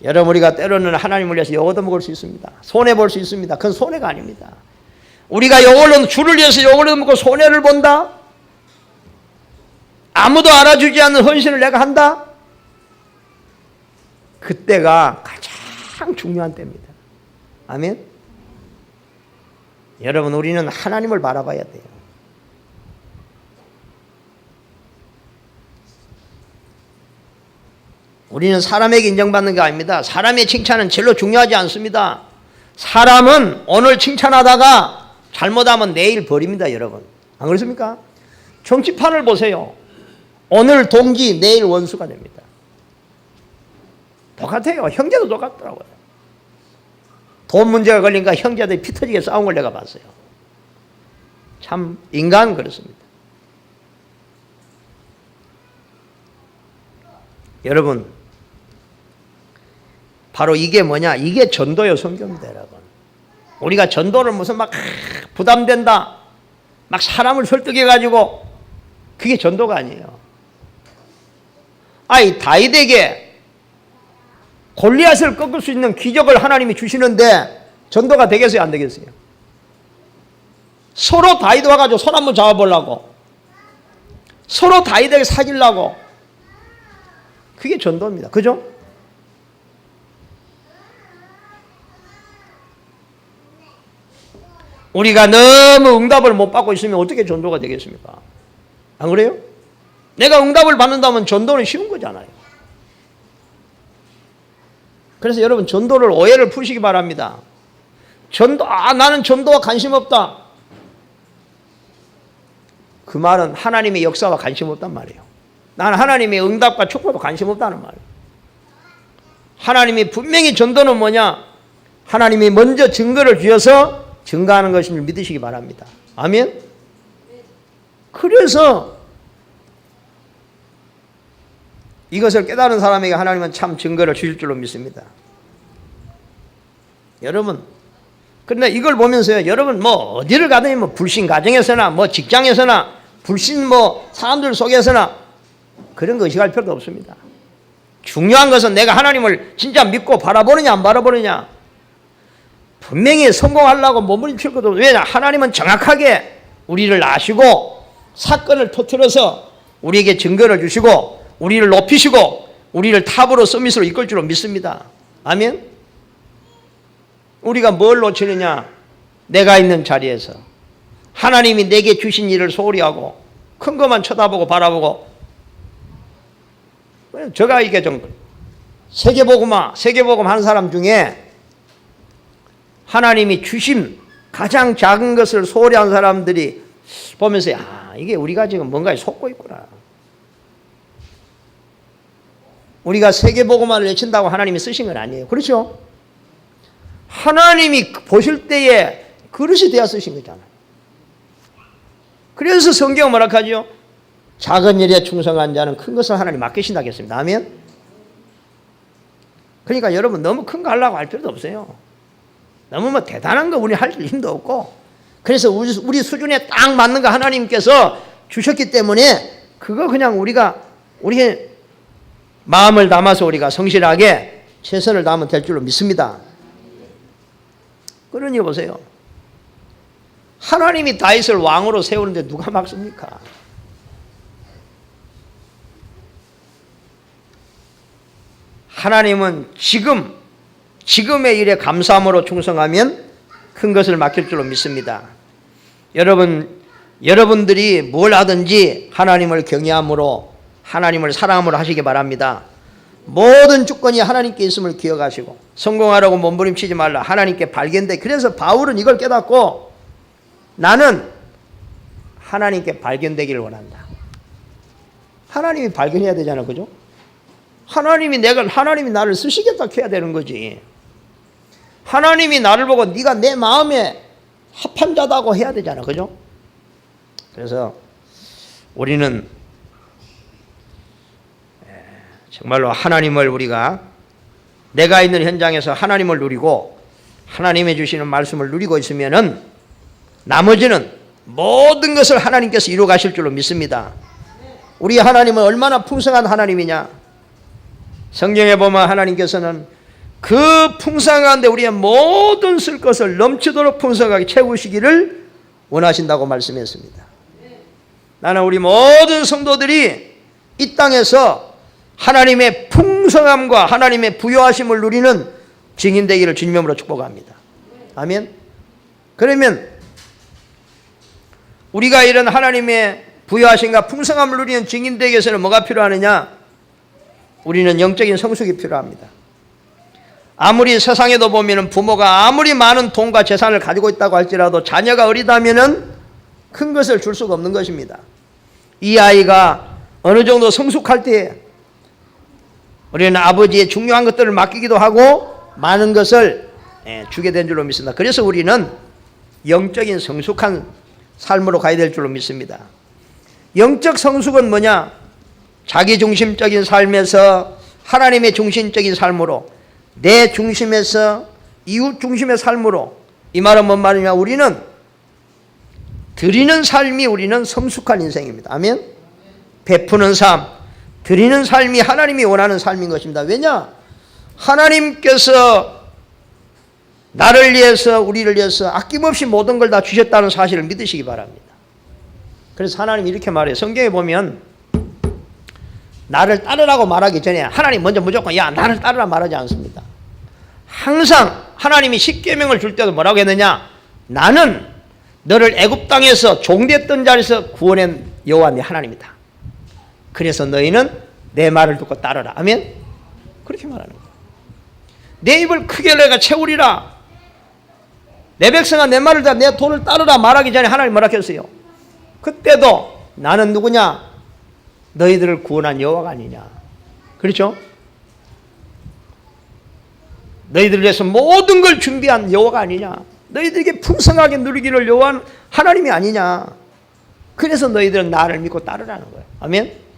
여러분, 우리가 때로는 하나님을 위해서 요거도 먹을 수 있습니다. 손해볼 수 있습니다. 그건 손해가 아닙니다. 우리가 요걸로 주를 위해서 요걸로 먹고 손해를 본다? 아무도 알아주지 않는 헌신을 내가 한다? 그때가 가장 중요한 때입니다. 아멘? 여러분, 우리는 하나님을 바라봐야 돼요. 우리는 사람에게 인정받는 게 아닙니다. 사람의 칭찬은 별로 중요하지 않습니다. 사람은 오늘 칭찬하다가 잘못하면 내일 버립니다, 여러분. 안 그렇습니까? 정치판을 보세요. 오늘 동지, 내일 원수가 됩니다. 똑같아요. 형제도 똑같더라고요. 돈 문제가 걸리니까 형제들이 피 터지게 싸운 걸 내가 봤어요. 참 인간은 그렇습니다. 여러분, 바로 이게 뭐냐? 이게 전도요, 선교입니다, 여러분. 우리가 전도를 무슨 막 부담된다, 막 사람을 설득해가지고, 그게 전도가 아니에요. 아이, 다윗에게 골리앗을 꺾을 수 있는 기적을 하나님이 주시는데 전도가 되겠어요, 안 되겠어요? 서로 다윗 와가지고 손 한번 잡아보려고, 서로 다윗에게 사귀려고, 그게 전도입니다. 그죠? 우리가 너무 응답을 못 받고 있으면 어떻게 전도가 되겠습니까? 안 그래요? 내가 응답을 받는다면 전도는 쉬운 거잖아요. 그래서 여러분, 전도를 오해를 푸시기 바랍니다. 나는 전도와 관심 없다. 그 말은 하나님의 역사와 관심 없단 말이에요. 나는 하나님의 응답과 축복도 관심 없다는 말이에요. 하나님이 분명히 전도는 뭐냐? 하나님이 먼저 증거를 주셔서 증거하는 것임을 믿으시기 바랍니다. 아멘? 그래서 이것을 깨달은 사람에게 하나님은 참 증거를 주실 줄로 믿습니다. 여러분, 그런데 이걸 보면서요, 여러분 뭐 어디를 가든지 뭐 불신 가정에서나 뭐 직장에서나 불신 뭐 사람들 속에서나 그런 거 의식할 필요도 없습니다. 중요한 것은 내가 하나님을 진짜 믿고 바라보느냐 안 바라보느냐. 분명히 성공하려고 몸부림칠 것도 없어요. 왜냐? 하나님은 정확하게 우리를 아시고 사건을 터뜨려서 우리에게 증거를 주시고 우리를 높이시고 우리를 탑으로 서밋으로 이끌 줄로 믿습니다. 아멘? 우리가 뭘 놓치느냐? 내가 있는 자리에서 하나님이 내게 주신 일을 소홀히 하고 큰 것만 쳐다보고 바라보고, 제가 이게 좀 세계복음 하는 사람 중에 하나님이 주신 가장 작은 것을 소홀히 한 사람들이 보면서 이게 우리가 지금 뭔가에 속고 있구나. 우리가 세계복음화를 외친다고 하나님이 쓰신 건 아니에요. 그렇죠? 하나님이 보실 때에 그릇이 되어 쓰신 거잖아요. 그래서 성경은 뭐라 하죠? 작은 일에 충성한 자는 큰 것을 하나님 맡기신다고 했습니다. 아멘? 그러니까 여러분, 너무 큰 거 하려고 할 필요도 없어요. 너무 뭐 대단한 거 우리 할 힘도 없고, 그래서 우리 수준에 딱 맞는 거 하나님께서 주셨기 때문에 그거 그냥 우리 마음을 담아서 우리가 성실하게 최선을 다하면 될 줄로 믿습니다. 그러니 보세요. 하나님이 다윗을 왕으로 세우는데 누가 막습니까? 하나님은 지금의 일에 감사함으로 충성하면 큰 것을 맡길 줄로 믿습니다. 여러분들이 뭘 하든지 하나님을 경외함으로, 하나님을 사랑함으로 하시기 바랍니다. 모든 주권이 하나님께 있음을 기억하시고 성공하라고 몸부림치지 말라. 하나님께 발견돼. 그래서 바울은 이걸 깨닫고 나는 하나님께 발견되기를 원한다. 하나님이 발견해야 되잖아, 그죠? 하나님이 나를 쓰시겠다 해야 되는 거지. 하나님이 나를 보고 네가 내 마음에 합한 자다고 해야 되잖아, 그죠? 그래서 우리는 정말로 하나님을 우리가 내가 있는 현장에서 하나님을 누리고 하나님이 주시는 말씀을 누리고 있으면은 나머지는 모든 것을 하나님께서 이루어 가실 줄로 믿습니다. 우리 하나님은 얼마나 풍성한 하나님이냐? 성경에 보면 하나님께서는 그 풍성한 가운데 우리의 모든 쓸 것을 넘치도록 풍성하게 채우시기를 원하신다고 말씀했습니다. 나는 우리 모든 성도들이 이 땅에서 하나님의 풍성함과 하나님의 부요하심을 누리는 증인되기를 주님으로 축복합니다. 아멘. 그러면 우리가 이런 하나님의 부요하심과 풍성함을 누리는 증인되기 위해서는 뭐가 필요하느냐? 우리는 영적인 성숙이 필요합니다. 아무리 세상에도 보면 부모가 아무리 많은 돈과 재산을 가지고 있다고 할지라도 자녀가 어리다면 큰 것을 줄 수가 없는 것입니다. 이 아이가 어느 정도 성숙할 때 우리는 아버지의 중요한 것들을 맡기기도 하고 많은 것을 주게 된 줄로 믿습니다. 그래서 우리는 영적인 성숙한 삶으로 가야 될 줄로 믿습니다. 영적 성숙은 뭐냐? 자기중심적인 삶에서 하나님의 중심적인 삶으로, 내 중심에서 이웃 중심의 삶으로. 이 말은 뭔 말이냐? 우리는 드리는 삶이 우리는 성숙한 인생입니다. 아멘. 베푸는 삶, 드리는 삶이 하나님이 원하는 삶인 것입니다. 왜냐? 하나님께서 나를 위해서, 우리를 위해서 아낌없이 모든 걸 다 주셨다는 사실을 믿으시기 바랍니다. 그래서 하나님이 이렇게 말해요. 성경에 보면 나를 따르라고 말하기 전에 하나님 먼저 무조건 야 나를 따르라 말하지 않습니다. 항상 하나님이 십계명을 줄 때도 뭐라고 했느냐? 나는 너를 애굽 땅에서 종됐던 자리에서 구원한 여호와 네 하나님이다. 그래서 너희는 내 말을 듣고 따르라. 아멘. 그렇게 말하는 거예요. 내 입을 크게 내가 채우리라. 내 백성아 내 말을 다 내 도를 따르라 말하기 전에 하나님 뭐라 했어요? 그때도 나는 누구냐? 너희들을 구원한 여호와가 아니냐. 그렇죠? 너희들을 위해서 모든 걸 준비한 여호와가 아니냐. 너희들에게 풍성하게 누리기를 요한 하나님이 아니냐. 그래서 너희들은 나를 믿고 따르라는 거예요. 아멘.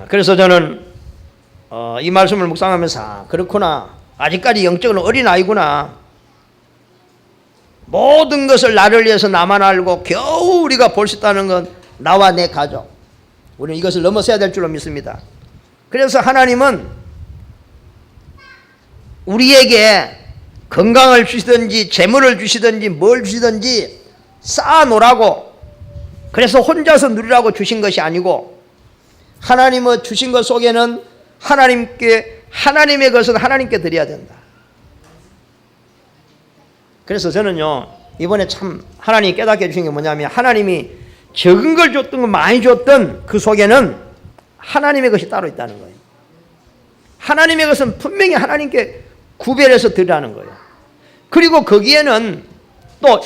그래서 저는 이 말씀을 묵상하면서 그렇구나. 아직까지 영적으로 어린아이구나. 모든 것을 나를 위해서 나만 알고 겨우 우리가 볼 수 있다는 건 나와 내 가족. 우리는 이것을 넘어서야 될 줄로 믿습니다. 그래서 하나님은 우리에게 건강을 주시든지 재물을 주시든지 뭘 주시든지 쌓아놓으라고, 그래서 혼자서 누리라고 주신 것이 아니고, 하나님의 주신 것 속에는 하나님의 것은 하나님께 드려야 된다. 그래서 저는요 이번에 참 하나님이 깨닫게 해주신 게 뭐냐면, 하나님이 적은 걸 줬던 거 많이 줬던 그 속에는 하나님의 것이 따로 있다는 거예요. 하나님의 것은 분명히 하나님께 구별해서 드리라는 거예요. 그리고 거기에는 또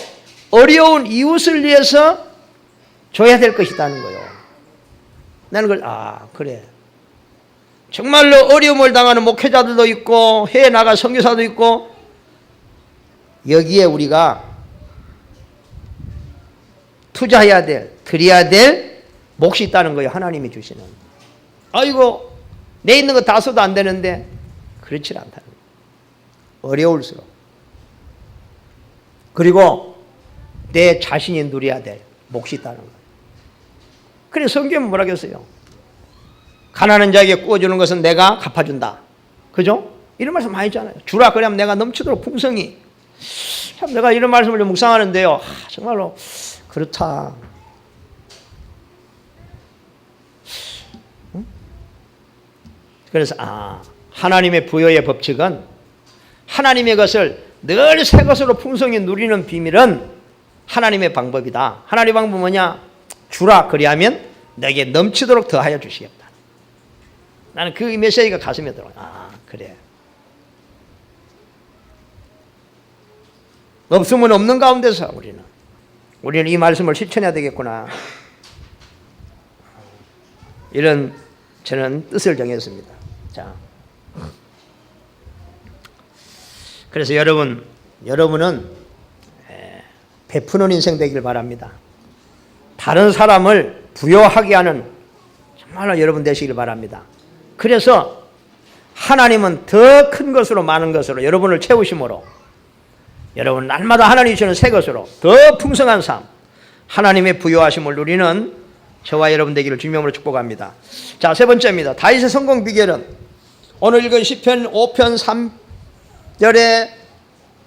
어려운 이웃을 위해서 줘야 될 것이 있다는 거예요. 나는 그걸 그래, 정말로 어려움을 당하는 목회자들도 있고 해외 나가 선교사도 있고, 여기에 우리가 투자해야 될, 드려야 될 몫이 있다는 거예요. 하나님이 주시는. 아이고 내 있는 거 다 써도 안 되는데, 그렇지 않다는 거예요. 어려울수록. 그리고 내 자신이 누려야 될 몫이 있다는 거예요. 그래서 성경은 뭐라고 했어요? 가난한 자에게 구워주는 것은 내가 갚아준다. 그죠? 이런 말씀 많이 있잖아요. 주라 그러면 내가 넘치도록 풍성히. 참 내가 이런 말씀을 좀 묵상하는데요, 정말로 그렇다. 그래서 하나님의 부여의 법칙은, 하나님의 것을 늘 새 것으로 풍성히 누리는 비밀은 하나님의 방법이다. 하나님의 방법은 뭐냐? 주라 그리하면 내게 넘치도록 더하여 주시겠다. 나는 그 메시지가 가슴에 들어요. 그래. 없으면 없는 가운데서 우리는 이 말씀을 실천해야 되겠구나. 이런 저는 뜻을 정했습니다. 자, 그래서 여러분은 베푸는 인생 되길 바랍니다. 다른 사람을 부여하게 하는 정말로 여러분 되시길 바랍니다. 그래서 하나님은 더 큰 것으로 많은 것으로 여러분을 채우심으로, 여러분 날마다 하나님이 주시는 새 것으로 더 풍성한 삶, 하나님의 부여하심을 누리는 저와 여러분 되기를 주님의 이름으로 축복합니다. 자, 세 번째입니다. 다윗의 성공 비결은 오늘 읽은 시편 5편 3절에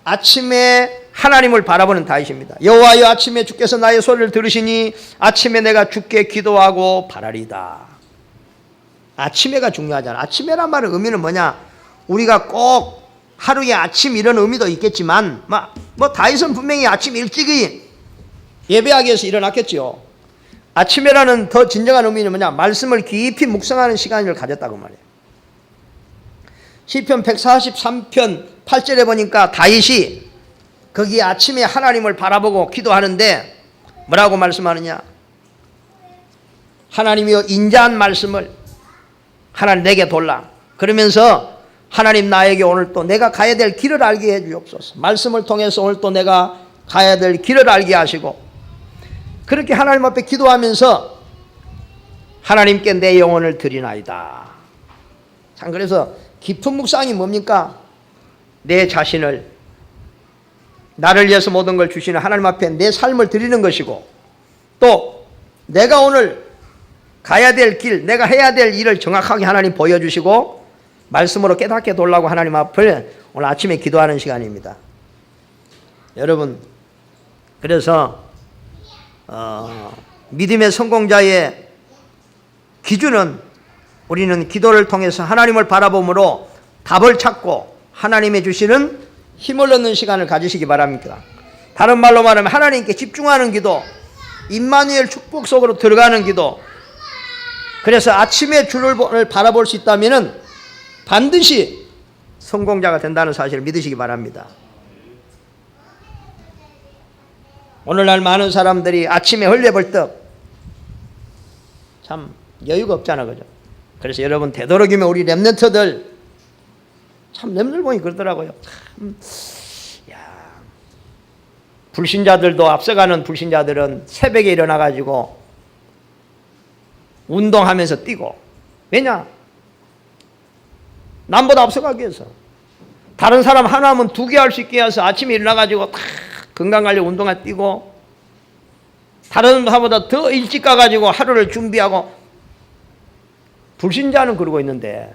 아침에 하나님을 바라보는 다윗입니다. 여호와여 아침에 주께서 나의 소리를 들으시니 아침에 내가 주께 기도하고 바라리다. 아침에가 중요하잖아. 아침에란 말의 의미는 뭐냐? 우리가 꼭 하루의 아침 이런 의미도 있겠지만 뭐 다윗은 분명히 아침 일찍이 예배하기 위해서 일어났겠죠. 아침에라는 더 진정한 의미는 뭐냐? 말씀을 깊이 묵상하는 시간을 가졌다고 말이에요. 시편 143편 8절에 보니까 다윗이 거기 아침에 하나님을 바라보고 기도하는데 뭐라고 말씀하느냐? 하나님이여 인자한 말씀을 하나님 내게 돌라. 그러면서 하나님 나에게 오늘 또 내가 가야 될 길을 알게 해 주옵소서. 말씀을 통해서 오늘 또 내가 가야 될 길을 알게 하시고, 그렇게 하나님 앞에 기도하면서 하나님께 내 영혼을 드리나이다. 참, 그래서 깊은 묵상이 뭡니까? 내 자신을, 나를 위해서 모든 걸 주시는 하나님 앞에 내 삶을 드리는 것이고, 또 내가 오늘 가야 될 길, 내가 해야 될 일을 정확하게 하나님 보여주시고 말씀으로 깨닫게 돌라고 하나님 앞을 오늘 아침에 기도하는 시간입니다. 여러분, 그래서 믿음의 성공자의 기준은 우리는 기도를 통해서 하나님을 바라봄으로 답을 찾고 하나님의 주시는 힘을 얻는 시간을 가지시기 바랍니다. 다른 말로 말하면 하나님께 집중하는 기도, 임마누엘 축복 속으로 들어가는 기도. 그래서 아침에 주를 바라볼 수 있다면 반드시 성공자가 된다는 사실을 믿으시기 바랍니다. 오늘날 많은 사람들이 아침에 헐레벌떡 참 여유가 없잖아, 그죠? 그래서 여러분, 되도록이면 우리 렘넌트들, 참 렘넌트 보니 그러더라고요. 참, 불신자들도, 앞서가는 불신자들은 새벽에 일어나가지고 운동하면서 뛰고. 왜냐? 남보다 앞서가기 위해서. 다른 사람 하나면 2개 할 수 있게 해서 아침에 일어나가지고 다 건강관리 운동화 뛰고, 다른 사람보다 더 일찍 가가지고 하루를 준비하고. 불신자는 그러고 있는데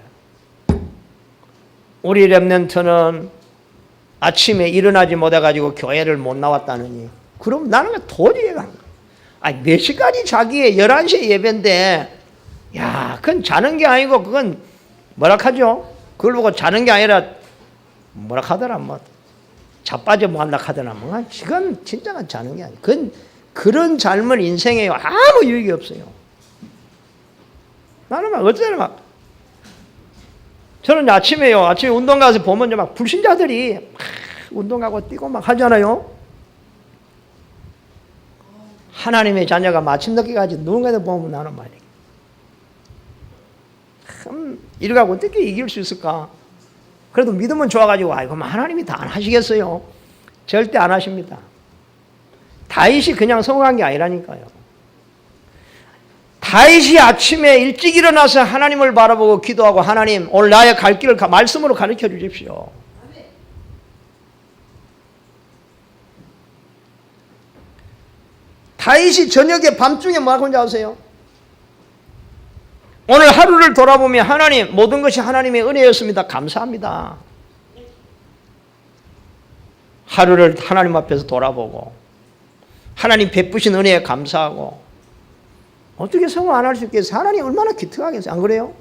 우리 렘넌트는 아침에 일어나지 못해가지고 교회를 못 나왔다느니, 그럼 나는 도저히 이해가 안 가. 아니, 4시까지 자기의 11시에 예배인데, 야, 그건 자는 게 아니고, 그건 뭐라 하죠? 그걸 보고 자는 게 아니라, 뭐라 하더라, 뭐, 자빠져 뭐 한다 하더라, 뭐, 그건 진짜가 자는 게 아니에요. 그런 삶은 인생에 아무 유익이 없어요. 나는 막, 어쩌나 막, 저는 아침에 운동 가서 보면 막 불신자들이 막 운동 가고 뛰고 막 하잖아요. 하나님의 자녀가 마침 늦게까지 누군가도 보면 나는 말이에요. 참, 이래가고 어떻게 이길 수 있을까? 그래도 믿음은 좋아가지고, 아이고, 하나님이 다 안 하시겠어요? 절대 안 하십니다. 다윗이 그냥 성공한 게 아니라니까요. 다윗이 아침에 일찍 일어나서 하나님을 바라보고 기도하고, 하나님, 오늘 나의 갈 길을 말씀으로 가르쳐 주십시오. 다윗이 저녁에 밤중에 뭐 하고 있는지 아세요? 오늘 하루를 돌아보면 하나님, 모든 것이 하나님의 은혜였습니다. 감사합니다. 하루를 하나님 앞에서 돌아보고 하나님 베푸신 은혜에 감사하고, 어떻게 성공 안 할 수 있겠어요? 하나님 얼마나 기특하겠어요? 안 그래요?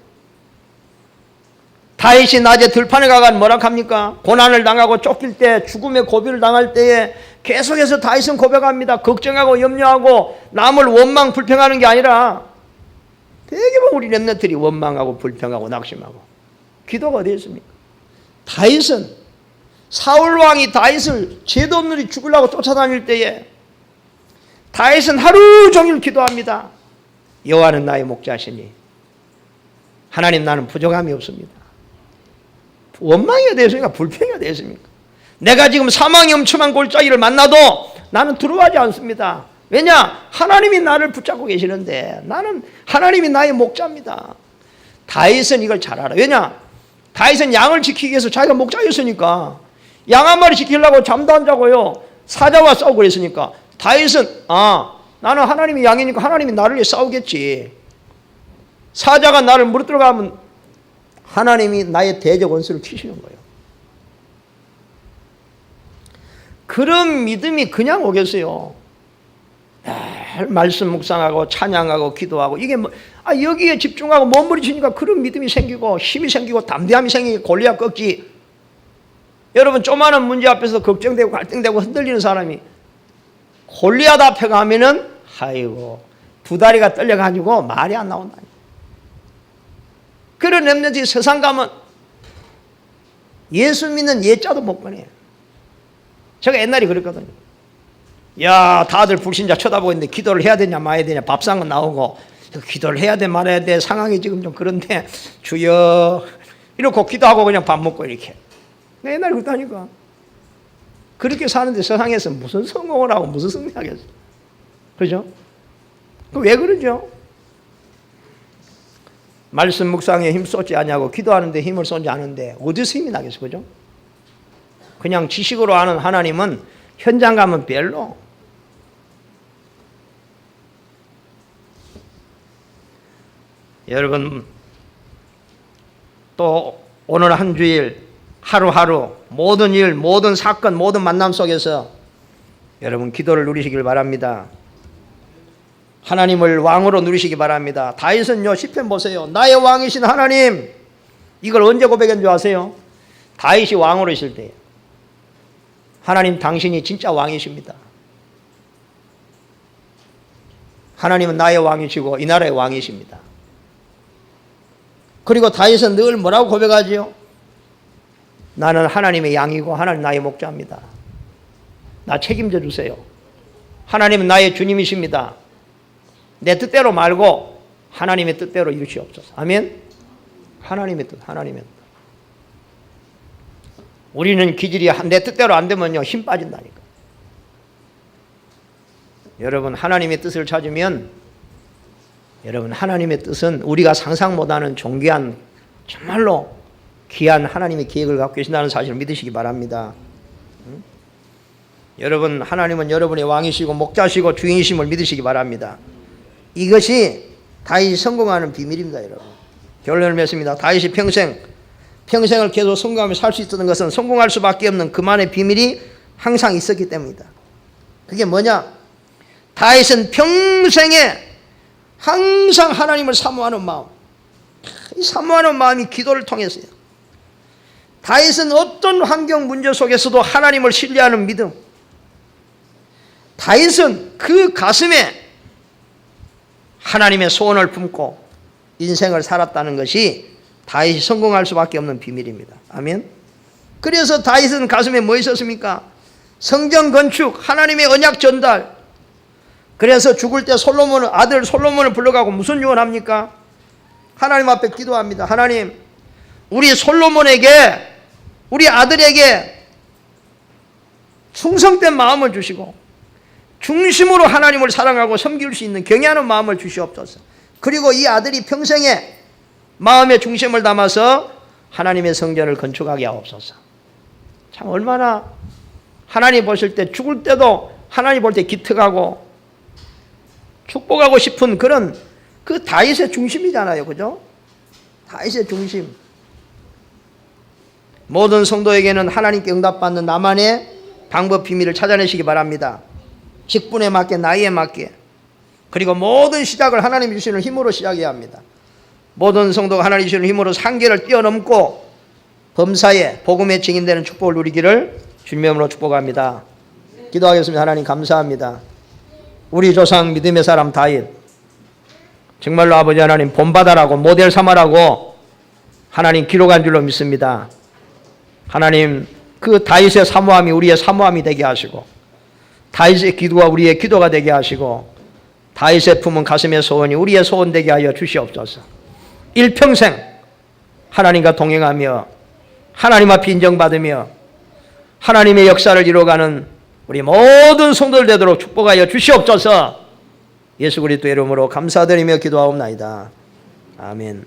다윗이 낮에 들판에 가가지고 뭐라 합니까? 고난을 당하고 쫓길 때, 죽음의 고비를 당할 때에 계속해서 다윗은 고백합니다. 걱정하고 염려하고 남을 원망 불평하는 게 아니라, 대개만 우리 렘넌트들이 원망하고 불평하고 낙심하고. 기도가 어디 있습니까? 다윗은, 사울 왕이 다윗을 죄도 없는 일이 죽으려고 쫓아다닐 때에 다윗은 하루 종일 기도합니다. 여호와는 나의 목자시니 하나님, 나는 부족함이 없습니다. 원망이 어디 있습니까? 불평이 어디 있습니까? 내가 지금 사망의 엄청난 골짜기를 만나도 나는 두려워하지 않습니다. 왜냐? 하나님이 나를 붙잡고 계시는데, 나는 하나님이 나의 목자입니다. 다윗은 이걸 잘 알아. 왜냐? 다윗은 양을 지키기 위해서 자기가 목자였으니까, 양 한 마리 지키려고 잠도 안 자고요, 사자와 싸우고 그랬으니까, 다윗은 나는 하나님의 양이니까 하나님이 나를 위해 싸우겠지. 사자가 나를 물어들어가면 하나님이 나의 대적 원수를 치시는 거예요. 그런 믿음이 그냥 오겠어요. 말씀 묵상하고 찬양하고 기도하고 이게 여기에 집중하고 몸부림치니까 그런 믿음이 생기고 힘이 생기고 담대함이 생기고 골리앗 꺾지. 여러분 조그마한 문제 앞에서 걱정되고 갈등되고 흔들리는 사람이 골리앗 앞에 가면은 아이고 두 다리가 떨려가지고 말이 안 나온다. 그런 렘넌트이 세상 가면 예수 믿는 예자도 못 보내. 제가 옛날에 그랬거든요. 야, 다들 불신자 쳐다보고 있는데 기도를 해야 되냐 말아야 되냐 밥상은 나오고 기도를 해야 돼 말아야 돼 상황이 지금 좀 그런데 주여 이러고 기도하고 그냥 밥 먹고 이렇게. 내가 옛날에 그랬다니까. 그렇게 사는데 세상에서 무슨 성공을 하고 무슨 승리하겠어. 그죠? 왜 그러죠? 말씀 묵상에 힘 쏟지 않냐고 기도하는데 힘을 쏟지 않은데 어디서 힘이 나겠어. 그죠? 그냥 지식으로 아는 하나님은 현장 가면 별로. 여러분 또 오늘 한 주일 하루하루 모든 일 모든 사건 모든 만남 속에서 여러분 기도를 누리시길 바랍니다. 하나님을 왕으로 누리시기 바랍니다. 다윗은요 시편 보세요. 나의 왕이신 하나님. 이걸 언제 고백한 줄 아세요? 다윗이 왕으로 있을 때 하나님 당신이 진짜 왕이십니다. 하나님은 나의 왕이시고 이 나라의 왕이십니다. 그리고 다윗은 늘 뭐라고 고백하지요? 나는 하나님의 양이고 하나님 나의 목자입니다. 나 책임져 주세요. 하나님은 나의 주님이십니다. 내 뜻대로 말고 하나님의 뜻대로 이루시옵소서. 아멘. 하나님의 뜻, 하나님의 뜻. 우리는 기질이 내 뜻대로 안 되면요 힘 빠진다니까. 여러분 하나님의 뜻을 찾으면 여러분 하나님의 뜻은 우리가 상상 못하는 존귀한 정말로 귀한 하나님의 계획을 갖고 계신다는 사실을 믿으시기 바랍니다. 여러분 하나님은 여러분의 왕이시고 목자시고 주인이심을 믿으시기 바랍니다. 이것이 다윗이 성공하는 비밀입니다. 여러분 결론을 맺습니다. 다윗이 평생을 계속 성공하며 살 수 있었던 것은 성공할 수밖에 없는 그만의 비밀이 항상 있었기 때문이다. 그게 뭐냐? 다윗은 평생에 항상 하나님을 사모하는 마음, 이 사모하는 마음이 기도를 통해서요. 다윗은 어떤 환경 문제 속에서도 하나님을 신뢰하는 믿음, 다윗은 그 가슴에 하나님의 소원을 품고 인생을 살았다는 것이 다윗이 성공할 수밖에 없는 비밀입니다. 아멘. 그래서 다윗은 가슴에 뭐 있었습니까? 성전 건축, 하나님의 언약 전달. 그래서 죽을 때 아들 솔로몬을 불러가고 무슨 유언합니까? 하나님 앞에 기도합니다. 하나님, 우리 솔로몬에게, 우리 아들에게 충성된 마음을 주시고 중심으로 하나님을 사랑하고 섬길 수 있는 경외하는 마음을 주시옵소서. 그리고 이 아들이 평생에 마음의 중심을 담아서 하나님의 성전을 건축하게 하옵소서. 참 얼마나 하나님 보실 때 죽을 때도 하나님 볼 때 기특하고 축복하고 싶은 그런 그 다윗의 중심이잖아요. 그죠? 다윗의 중심. 모든 성도에게는 하나님께 응답받는 나만의 방법 비밀을 찾아내시기 바랍니다. 직분에 맞게 나이에 맞게 그리고 모든 시작을 하나님이 주시는 힘으로 시작해야 합니다. 모든 성도가 하나님이 주시는 힘으로 한계를 뛰어넘고 범사에 복음의 증인되는 축복을 누리기를 주님의 이름으로 축복합니다. 기도하겠습니다. 하나님 감사합니다. 우리 조상 믿음의 사람 다윗 정말로 아버지 하나님 본받아라고 모델 삼아라고 하나님 기록한 줄로 믿습니다. 하나님 그 다윗의 사모함이 우리의 사모함이 되게 하시고 다윗의 기도가 우리의 기도가 되게 하시고 다윗의 품은 가슴의 소원이 우리의 소원 되게 하여 주시옵소서. 일평생 하나님과 동행하며 하나님 앞에 인정받으며 하나님의 역사를 이루어가는 우리 모든 성도들 되도록 축복하여 주시옵소서. 예수 그리스도의 이름으로 감사드리며 기도하옵나이다. 아멘.